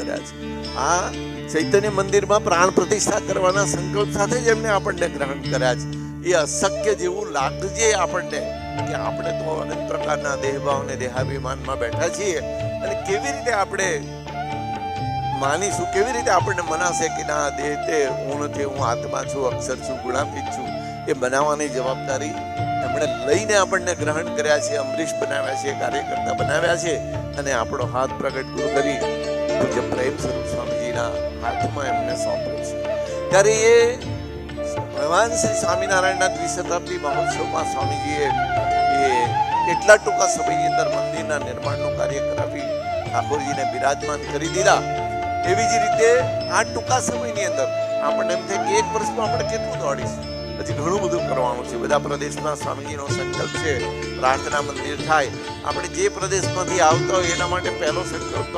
કર્યા છે. આ ચૈતન્ય મંદિરમાં પ્રાણ પ્રતિષ્ઠા કરવાના સંકલ્પ સાથે જ એમને આપણને ગ્રહણ કર્યા છે. એ અશક્ય જેવું લાગજે આપણને કે આપણે તો અનેક પ્રકારના દેહભાવ અને દેહાભિમાનમાં બેઠા છીએ, અને કેવી રીતે આપણે માનીશું, કેવી રીતે આપણને મનાશે કે ના દેહ તે હું નથી, હું આત્મા છું, અક્ષર છું, ગુણાતીત છું. એ બનાવવાની જવાબદારી એમણે લઈને આપણને ગ્રહણ કર્યા છે, અમરીશ બનાવ્યા છે, કાર્યકર્તા બનાવ્યા છે, અને આપણો હાથ પ્રગટ ગુરુ કરી પૂજ્ય પ્રેમ સ્વરૂપ સ્વામીજીના હાથમાં એમને સોંપ્યો છે. ત્યારે એ ભગવાન શ્રી સ્વામિનારાયણના દ્વિશતાબ્દી મહોત્સવમાં સ્વામીજીએ એ એટલા ટૂંકા સમયની અંદર મંદિરના નિર્માણનું કાર્ય કરાવી ઠાકોરજીને બિરાજમાન કરી દીધા. એવી જ રીતે આ ટૂંકા સમયની અંદર આપણને એમ થાય કે એક વર્ષમાં આપણે કેટલું દોડીશું, હજી ઘણું બધું કરવાનું છે. બધા પ્રદેશમાં સ્વામીજીનો સંકલ્પ છે પ્રાર્થના મંદિર થાય. આપણે જે પ્રદેશમાંથી આવતા હોય એના માટે પહેલો સંકલ્પ તો